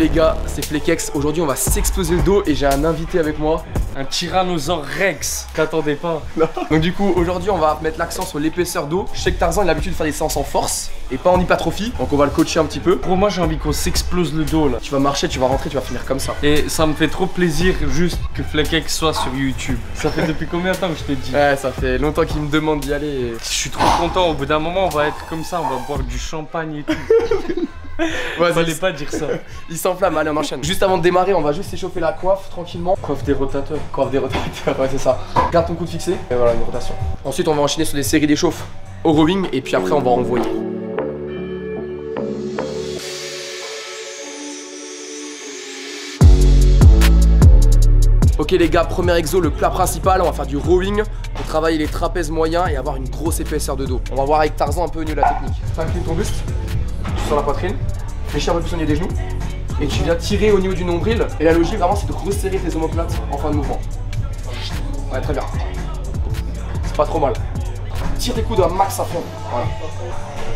les gars, c'est Flekex. Aujourd'hui on va s'exploser le dos et j'ai un invité avec moi. Un Tyrannosaure Rex. T'attendais pas? Non. Donc du coup aujourd'hui on va mettre l'accent sur l'épaisseur dos. Je sais que Tarzan il a l'habitude de faire des séances en force et pas en hypertrophie. Donc on va le coacher un petit peu. Pour moi j'ai envie qu'on s'explose le dos là. Tu vas marcher, tu vas rentrer, tu vas finir comme ça. Et ça me fait trop plaisir juste que Flekex soit sur YouTube. Ça fait depuis combien de temps que je t'ai dit? Ouais, ça fait longtemps qu'il me demande d'y aller et... Je suis trop content, au bout d'un moment on va être comme ça, on va boire du champagne et tout. Ouais, fallait pas dire ça. Il s'enflamme, allez on enchaîne. Juste avant de démarrer, on va juste s'échauffer la coiffe tranquillement. Coiffe des rotateurs. Coiffe des rotateurs, ouais c'est ça. Garde ton coude fixé et voilà une rotation. Ensuite on va enchaîner sur des séries d'échauffe au rowing et puis après on va envoyer. Ok les gars, premier exo, le plat principal, on va faire du rowing pour travailler les trapèzes moyens et avoir une grosse épaisseur de dos. On va voir avec Tarzan un peu au niveau de la technique. Incline ton buste sur la poitrine, fléchis un peu plus au niveau des genoux et tu viens tirer au niveau du nombril. Et la logique vraiment c'est de resserrer tes omoplates en fin de mouvement. Ouais, très bien. C'est pas trop mal. Tire tes coudes à max à fond. Voilà.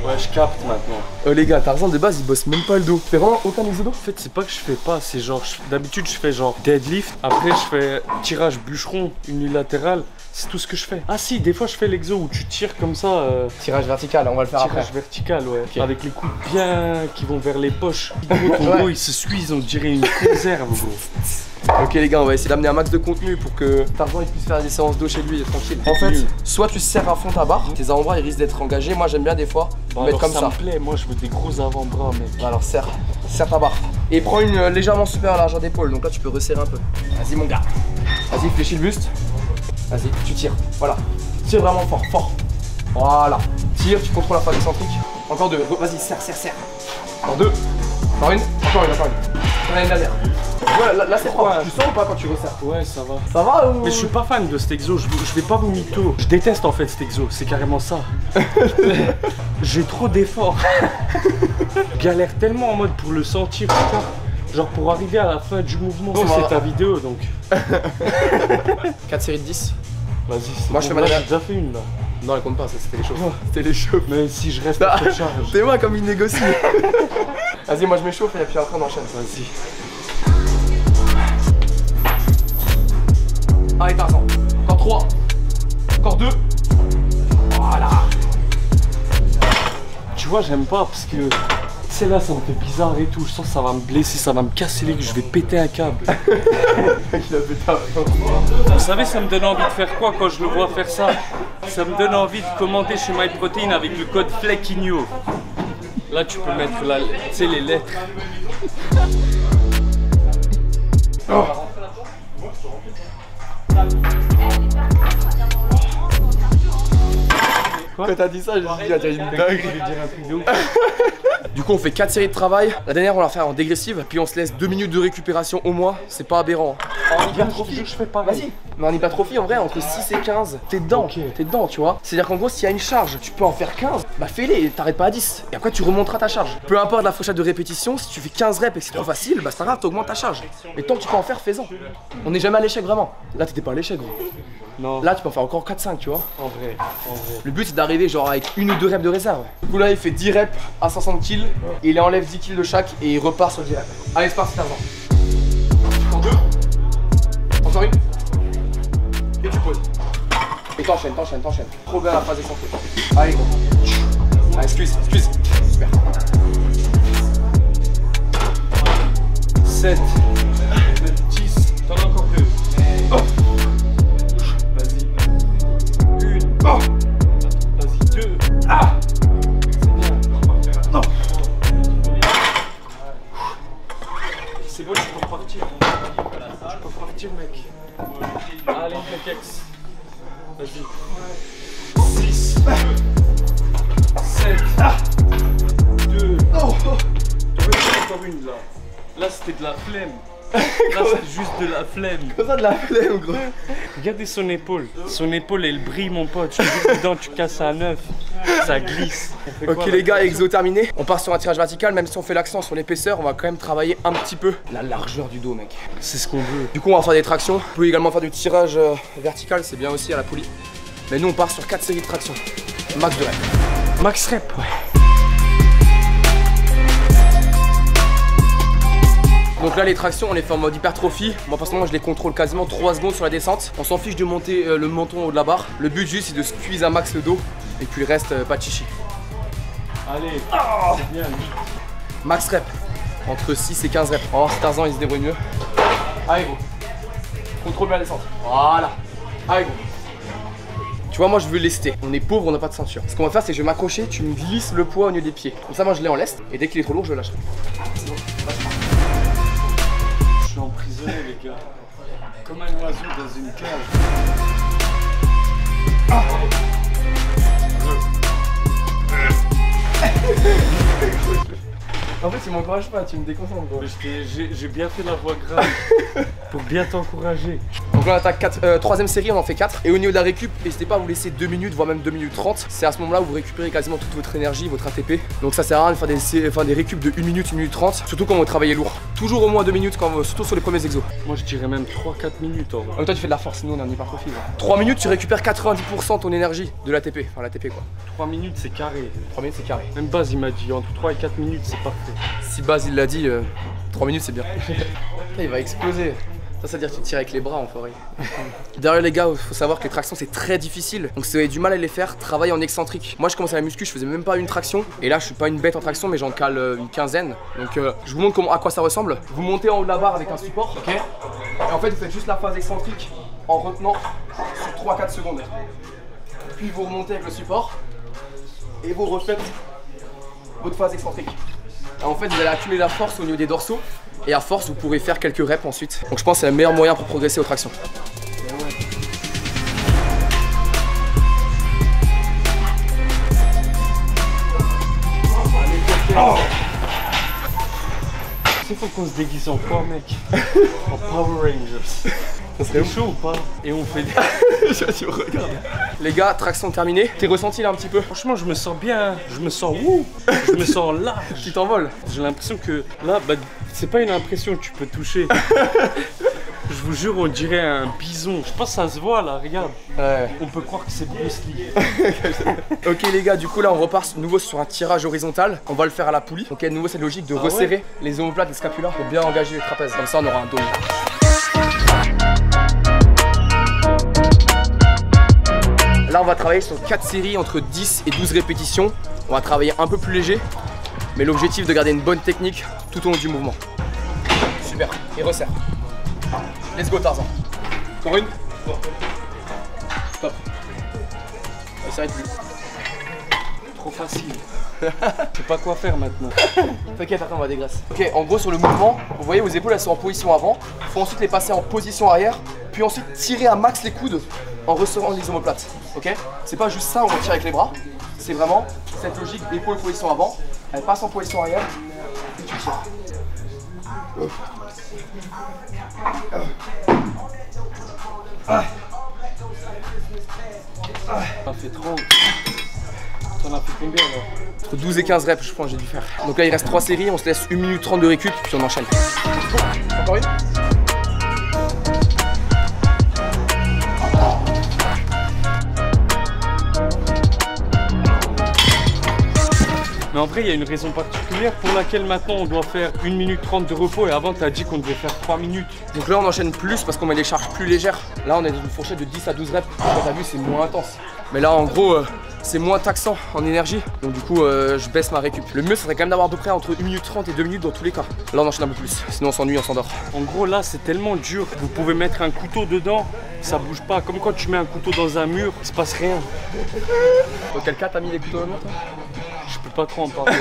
Ouais, je capte maintenant. Les gars, Tarzan de base il bosse même pas le dos. Tu fais vraiment aucun exo dos? En fait, c'est pas que je fais pas, c'est genre, d'habitude je fais genre deadlift, après je fais tirage bûcheron unilatéral, c'est tout ce que je fais. Ah si, des fois je fais l'exo où tu tires comme ça. Tirage vertical, on va le faire tirage après. Vertical, ouais. Okay. Avec les coudes bien qui vont vers les poches. Ton dos il se suise, on dirait une conserve, gros. Ok les gars, on va essayer d'amener un max de contenu pour que Tarzan il puisse faire des séances d'eau chez lui tranquille. En fait, soit tu serres à fond ta barre, tes avant-bras ils risquent d'être engagés. Moi j'aime bien des fois mettre comme ça. Ça me plaît, moi je veux des gros avant-bras mec. Alors serre ta barre. Et prends une légèrement supérieure à la largeur d'épaule, donc là tu peux resserrer un peu. Vas-y mon gars. Vas-y, fléchis le buste. Vas-y, tu tires. Voilà. Tire vraiment fort, fort. Voilà. Tire, tu contrôles la phase excentrique. Encore deux. Vas-y, serre. Encore deux. Encore une. Encore une dernière. Ouais, là c'est propre. Tu sens ou pas quand tu resserres? Ouais, ça va. Ça va ou... Mais je suis pas fan de cet exo, je vais pas vous mytho. Je déteste en fait cet exo, c'est carrément ça. J'ai trop d'efforts. Je galère tellement en mode pour le sentir, putain. Genre pour arriver à la fin du mouvement. Bon, c'est ta vidéo donc. 4 séries de 10. Vas-y, moi je fais ma dernière. J'ai déjà fait une là. Non, elle compte pas, ça c'était les chauffes. C'était les chauffes. Mais si je reste à cette charge. C'est moi comme il négocie. Vas-y, moi je m'échauffe et puis après on enchaîne. Vas-y. Allez Tarzan, encore 3, encore 2. Voilà. Tu vois, j'aime pas parce que c'est là, ça me fait bizarre et tout. Je sens que ça va me blesser, ça va me casser les couilles, je vais péter un câble. Il a pété un câble. Vous savez, ça me donne envie de faire quoi quand je le vois faire ça? Ça me donne envie de commenter chez MyProtein avec le code FLEKIGNO. Là, tu peux mettre la, tu sais, les lettres. Oh. Quand t'as dit ça, j'ai dit il y a une dinguerie. Du coup on fait 4 séries de travail. La dernière on la fait en dégressive, puis on se laisse 2 minutes de récupération au moins. C'est pas aberrant. En hypertrophie, je fais pareil. Vas-y. Mais en hypertrophie en vrai entre 6 et 15, t'es dedans. Okay. T'es dedans, tu vois. C'est à dire qu'en gros s'il y a une charge, tu peux en faire 15. Bah fais-les, t'arrêtes pas à 10. Et après tu remonteras ta charge. Peu importe la fourchette de répétition, si tu fais 15 reps et que c'est trop facile, bah c'est pas grave, t'augmentes ta charge. Mais tant que tu peux en faire, fais-en. On n'est jamais à l'échec vraiment. Là t'étais pas à l'échec gros. Non. Là tu peux en faire encore 4-5 tu vois. En vrai. Le but c'est d'arriver genre avec 1 ou 2 reps de réserve. Du coup là il fait 10 reps à 60 kg. Et il enlève 10 kg de chaque et il repart sur 10 reps. Allez c'est parti Tarzan. Encore 2. Encore une. Et tu poses. Et t'enchaînes. Trop bien la phase excentrique. Allez gros. Allez squeeze. Super. 7. 10. T'en as encore 2. Oh. Oh. Vas-y, 2. Ah. C'est bien. Non. C'est bon, tu peux repartir. Tu peux repartir, mec. Allez, Flekex. Vas-y. 6. 7. 2. Oh. Tu veux encore une là. Là, c'était de la flemme. Là, c'est juste de la flemme. Comme ça de la flemme, gros. Regardez son épaule. Son épaule, elle brille, mon pote. Tu mets dedans, tu casses à 9. Ça glisse. Ok, les gars, exo terminé. On part sur un tirage vertical. Même si on fait l'accent sur l'épaisseur, on va quand même travailler un petit peu la largeur du dos, mec. C'est ce qu'on veut. Du coup, on va faire des tractions. Vous pouvez également faire du tirage vertical. C'est bien aussi à la poulie. Mais nous, on part sur 4 séries de tractions. Max de rep. Max rep, ouais. Donc là les tractions on les fait en mode hypertrophie. Moi personnellement je les contrôle quasiment 3 secondes sur la descente. On s'en fiche de monter le menton au haut de la barre. Le but juste c'est de squeeze un max le dos. Et puis le reste pas de chichi. Allez, c'est bien. Max rep. Entre 6 et 15 reps. On va voir si Tarzan il se débrouille mieux. Allez go. Contrôle bien la descente. Voilà. Allez go. Tu vois, moi je veux lester. On est pauvre, on n'a pas de ceinture. Ce qu'on va faire, c'est que je vais m'accrocher, tu me glisses le poids au niveau des pieds. Comme ça, moi je l'ai en lest. Et dès qu'il est trop lourd, je le lâcherai. Je suis emprisonné, les gars. Comme un oiseau dans une cage. Ah. En fait, tu m'encourages pas, tu me déconcentres gros. J'ai bien fait la voix grave pour bien t'encourager. Donc là on attaque 3ème série, on en fait 4. Et au niveau de la récup, n'hésitez pas à vous laisser 2 minutes, voire même 2 minutes 30. C'est à ce moment là où vous récupérez quasiment toute votre énergie, votre ATP. Donc ça sert à rien de faire des récup de 1 minute, 1 minute 30. Surtout quand vous travaillez lourd. Toujours au moins 2 minutes, surtout sur les premiers exos. Moi je dirais même 3-4 minutes en vrai. Toi tu fais de la force, nous on est en hypertrophie. 3 minutes, tu récupères 90% de ton énergie de l'ATP. Enfin l'ATP quoi. 3 minutes c'est carré. 3 minutes c'est carré. Même Baz il m'a dit entre 3 et 4 minutes c'est parfait. Si Baz il l'a dit, 3 minutes c'est bien. Il va exploser. Ça veut dire que tu tires avec les bras en forêt. Derrière les gars, il faut savoir que les tractions c'est très difficile. Donc si vous avez du mal à les faire, travaillez en excentrique. Moi je commençais à la muscu, je faisais même pas une traction. Et là je suis pas une bête en traction mais j'en cale une quinzaine. Donc je vous montre à quoi ça ressemble. Vous montez en haut de la barre avec un support, ok. Et en fait vous faites juste la phase excentrique en retenant sur 3-4 secondes. Puis vous remontez avec le support. Et vous refaites votre phase excentrique. En fait vous allez accumuler la force au niveau des dorsaux. Et à force vous pourrez faire quelques reps ensuite. Donc je pense que c'est le meilleur moyen pour progresser aux tractions. Oh, il faut qu'on se déguise en quoi mec? En Power Rangers. Ça serait chaud ou pas? Et on fait des... Tu me regardes. Les gars, traction terminée. T'es ressenti là un petit peu? Franchement je me sens bien, je me sens je me sens large. Tu t'envoles. J'ai l'impression que là, bah, c'est pas une impression que tu peux toucher. Je vous jure, on dirait un bison. Je pense que ça se voit là, regarde. Ouais. On peut croire que c'est Bruce Lee. Ok les gars, du coup là on repart nouveau sur un tirage horizontal. On va le faire à la poulie. Ok, de nouveau c'est logique de resserrer les omoplates et scapulas pour bien engager les trapèzes. Comme ça on aura un dos. Là on va travailler sur 4 séries entre 10 et 12 répétitions. On va travailler un peu plus léger. Mais l'objectif de garder une bonne technique tout au long du mouvement. Super, et resserre. Let's go Tarzan. Encore une. Stop. Ça s'arrête plus. Trop facile. Je sais pas quoi faire maintenant. T'inquiète, attends, on va dégraisser. Ok, en gros sur le mouvement, vous voyez vos épaules elles sont en position avant. Il faut ensuite les passer en position arrière. Puis ensuite tirer à max les coudes en resserrant les omoplates. Ok. C'est pas juste ça, on retire avec les bras. C'est vraiment cette logique d'épaule position avant. Elle passe en position arrière. Et tu tires. T'en fait 30. T'en as fait combien là? Entre 12 et 15 reps je pense que j'ai dû faire. Donc là il reste 3 séries, on se laisse 1 minute 30 de récup puis on enchaîne. Encore une. Mais en vrai, il y a une raison particulière pour laquelle maintenant on doit faire 1 minute 30 de repos et avant tu as dit qu'on devait faire 3 minutes. Donc là on enchaîne plus parce qu'on met des charges plus légères. Là on est dans une fourchette de 10 à 12 reps. Comme t'as vu c'est moins intense. Mais là en gros c'est moins taxant en énergie. Donc du coup je baisse ma récup. Le mieux ça serait quand même d'avoir à peu près entre 1 minute 30 et 2 minutes dans tous les cas. Là on enchaîne un peu plus. Sinon on s'ennuie, on s'endort. En gros là c'est tellement dur. Vous pouvez mettre un couteau dedans, ça bouge pas. Comme quand tu mets un couteau dans un mur, il se passe rien. Dans quel cas t'as mis les couteaux dedans toi? Je peux pas trop en parler.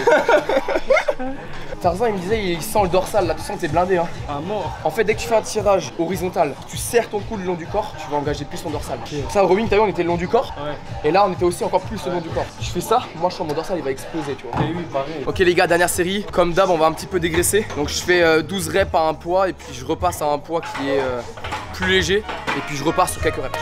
Tarzan il me disait il sent le dorsal là, tu sens que t'es blindé hein. À mort. En fait dès que tu fais un tirage horizontal, tu serres ton cou le long du corps, tu vas engager plus ton dorsal. Okay. Ça au rowing t'as vu on était le long du corps. Ouais. Et là on était aussi encore plus le long du corps. Je fais ça, moi je sens mon dorsal il va exploser tu vois. Et oui pareil. Ok les gars, dernière série, comme d'hab on va un petit peu dégraisser. Donc je fais 12 reps à un poids et puis je repasse à un poids qui est plus léger. Et puis je repars sur quelques reps.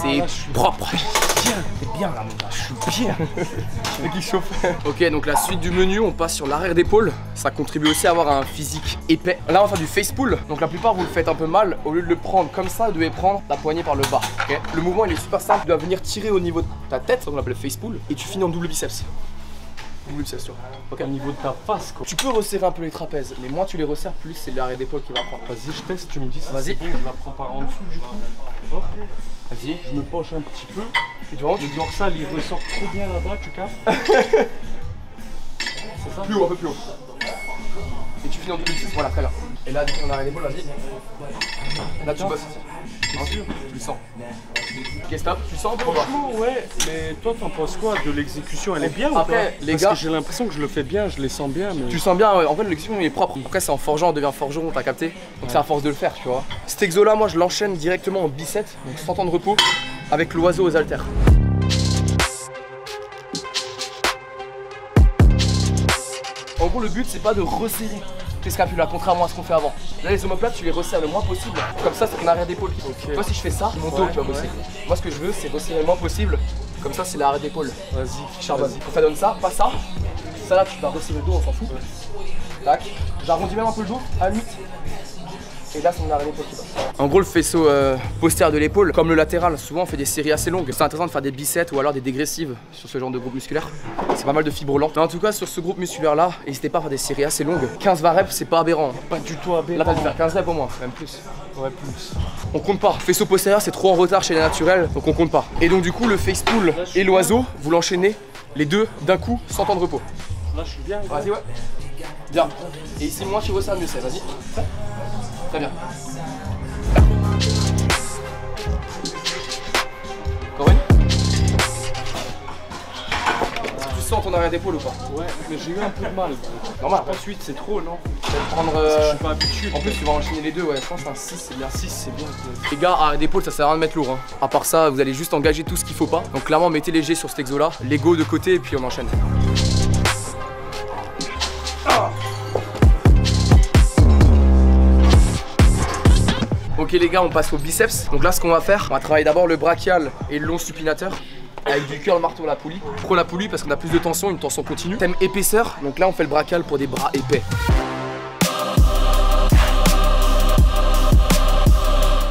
C'est propre. C'est bien là mon gars, je suis bien. bien. Le qui chauffe. Ok, donc la suite du menu, on passe sur l'arrière d'épaule. Ça contribue aussi à avoir un physique épais. Là, on va faire du face pull. Donc la plupart, vous le faites un peu mal. Au lieu de le prendre comme ça, vous devez prendre la poignée par le bas. Okay. Le mouvement, il est super simple. Tu dois venir tirer au niveau de ta tête, ça qu'on appelle face pull, et tu finis en double biceps. Double biceps, tu vois. Ok, au niveau de ta face, quoi. Tu peux resserrer un peu les trapèzes, mais moins tu les resserres, plus c'est l'arrière d'épaule qui va prendre. Vas-y, je teste, tu me dis si Vas-y. c'est bon, je la prends par en dessous du coup. Hop. Vas-y. Je me penche un petit peu. Et tu vois, Le dorsal il ressort trop bien là-bas, tu captes. C'est ça? plus haut, un peu plus haut. Et tu finis en double biceps, voilà, très bien. Et là, on arrière d'épaule, vas-y. Là, tu bosses. Bien sûr, tu le sens. Ok, stop, tu sens un peu ou pas? Franchement, ouais, mais toi t'en penses quoi de l'exécution? Elle est bien ou Après, pas? les Parce gars, que j'ai l'impression que je le fais bien, je les sens bien, mais... tu sens bien, ouais. En fait, l'exécution il est propre. Après, c'est en forgeant, on devient forgeron, t'as capté? Donc, c'est à force de le faire, tu vois. Cet exo là, moi, je l'enchaîne directement en biceps, donc 100 temps de repos, avec l'oiseau aux haltères. En gros, le but, c'est pas de resserrer tes scapulas, contrairement à ce qu'on fait avant. Là, les omoplates, tu les resserres le moins possible. Comme ça, c'est ton arrière d'épaule qui bouge. Toi, si je fais ça, mon dos, tu vas bosser. Moi, ce que je veux, c'est resserrer le moins possible. Comme ça, c'est l'arrière d'épaule. Vas-y, Charbonne. Ça donne ça, pas ça. Ça, là, tu vas resserrer le dos, on s'en fout. Tac. J'arrondis même un peu le dos, à 8. Et là, c'est mon arrière d'épaule qui passe. En gros, le faisceau postérieur de l'épaule, comme le latéral, souvent on fait des séries assez longues. C'est intéressant de faire des biceps ou alors des dégressives sur ce genre de groupe musculaire. C'est pas mal de fibres lentes. Mais en tout cas, sur ce groupe musculaire là, n'hésitez pas à faire des séries assez longues. 15-20 reps, c'est pas aberrant. pas du tout aberrant. Là, t'as dû faire 15 reps au moins, même plus. Ouais, plus. On compte pas. Faisceau postérieur, c'est trop en retard chez les naturels, donc on compte pas. Et donc, du coup, le face pull et l'oiseau, vous l'enchaînez les deux d'un coup, sans temps de repos. Là, je suis bien. Vas-y, ouais. Bien. Et ici, moins tu resserres, mieux c'est. Vas-y. Très bien. Encore une. Tu sens ton arrière d'épaule ou pas? Ouais, mais j'ai eu un peu de mal. Normal. Ensuite, c'est trop, non? Tu vas prendre. Je suis pas habitué. En plus, tu vas enchaîner les deux, ouais. Je pense que c'est un 6, c'est bien. 6, c'est bien. Les gars, arrière d'épaule, ça sert à rien de mettre lourd. Hein. À part ça, vous allez juste engager tout ce qu'il faut pas. Donc, clairement, mettez léger sur cet exo là. L'ego de côté, et puis on enchaîne. Ok les gars, on passe au biceps. Donc là, ce qu'on va faire, on va travailler d'abord le brachial et le long supinateur avec du curl marteau à la poulie. Pourquoi la poulie? Parce qu'on a plus de tension, une tension continue. Thème épaisseur, donc là on fait le brachial pour des bras épais.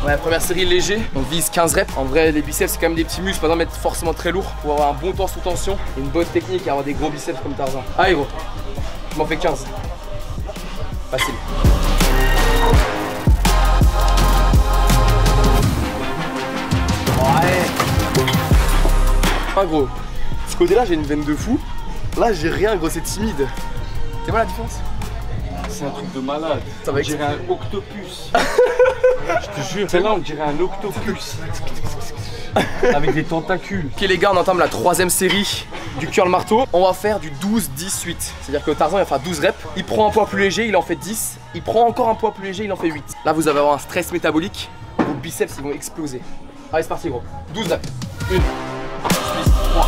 Ouais, première série léger, on vise 15 reps. En vrai, les biceps c'est quand même des petits muscles, pas besoin de mettre forcément très lourd pour avoir un bon temps sous tension et une bonne technique et avoir des gros biceps comme Tarzan. Allez gros, je m'en fais 15. Facile. Ouais. Ah gros, ce côté là j'ai une veine de fou. Là j'ai rien gros, c'est timide. C'est quoi la différence? C'est un truc de malade. Ça va on dirait un octopus. Je te jure, celle-là on dirait un octopus. Avec des tentacules. Ok les gars, on entame la troisième série du curl marteau. On va faire du 12-10-8. C'est-à-dire que Tarzan il va faire 12 reps. Il prend un poids plus léger, il en fait 10. Il prend encore un poids plus léger, il en fait 8. Là vous allez avoir un stress métabolique. Vos biceps ils vont exploser. Allez c'est parti gros. 12 reps. 1, 3.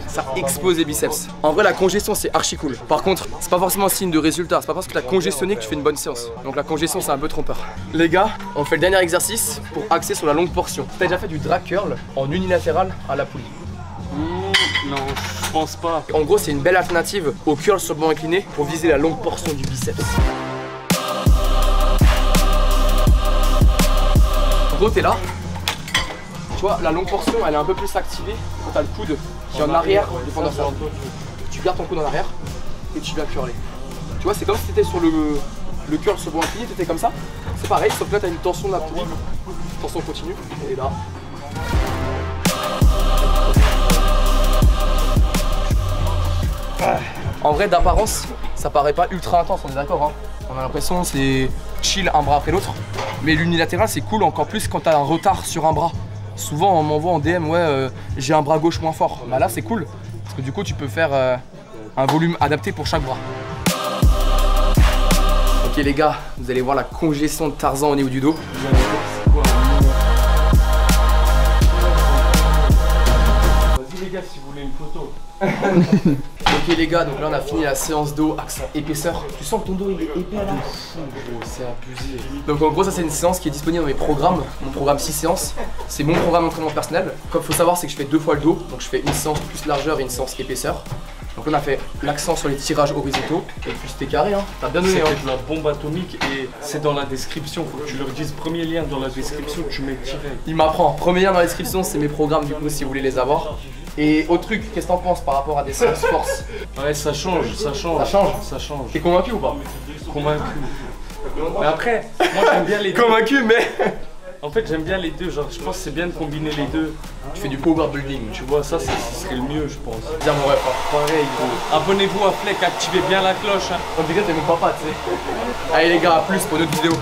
Ça explose les biceps. En vrai la congestion c'est archi cool. Par contre c'est pas forcément signe de résultat. C'est pas parce que t'as congestionné que tu fais une bonne séance. Donc la congestion c'est un peu trompeur. Les gars, on fait le dernier exercice pour axer sur la longue portion. T'as déjà fait du drag curl en unilatéral à la poulie? Non, je pense pas. En gros c'est une belle alternative au curl sur le banc incliné pour viser la longue portion du biceps. En gros t'es là. Tu vois, la longue portion, elle est un peu plus activée quand t'as le coude qui est en arrière, dépendant de ça. Tu gardes ton coude en arrière et tu vas curler. Tu vois, c'est comme si t'étais sur le curl sur le banc incliné, t'étais comme ça. C'est pareil, sauf que là t'as une tension de la poulie, tension continue, et là. En vrai, d'apparence, ça paraît pas ultra intense, on est d'accord hein. On a l'impression c'est chill un bras après l'autre. Mais l'unilatéral, c'est cool encore plus quand t'as un retard sur un bras. Souvent on m'envoie en DM ouais j'ai un bras gauche moins fort. Bah là c'est cool parce que du coup tu peux faire un volume adapté pour chaque bras. Ok les gars, vous allez voir la congestion de Tarzan au niveau du dos. Vas-y les gars si vous voulez une photo. Ok Ok les gars, donc là on a fini la séance dos, accent épaisseur. Tu sens que ton dos il est épais là? C'est abusé. Donc en gros ça c'est une séance qui est disponible dans mes programmes, mon programme 6 séances. C'est mon programme d'entraînement personnel. Comme il faut savoir c'est que je fais 2 fois le dos, donc je fais une séance plus largeur et une séance épaisseur. Donc là on a fait l'accent sur les tirages horizontaux et puis c'était carré hein, t'as bien donné hein. C'est de la bombe atomique et c'est dans la description, faut que tu leur dises premier lien dans la description, tu mets direct. Il m'apprend, premier lien dans la description c'est mes programmes du coup si vous voulez les avoir. Et autre truc, qu'est-ce que t'en penses par rapport à des séances force? Ouais ça change, ça change. Ça change? Ça change. T'es convaincu ou pas? Convaincu. Mais après, moi j'aime bien les deux. Convaincu mais... En fait j'aime bien les deux, genre je pense que c'est bien de combiner les deux. Tu fais du power building. Tu vois ça, ce serait le mieux je pense. Bien mon ref. Pareil gros. Abonnez-vous à Fleck, activez bien la cloche hein. On dirait que t'es mon papa tu sais. Allez les gars, à plus pour une autre vidéo.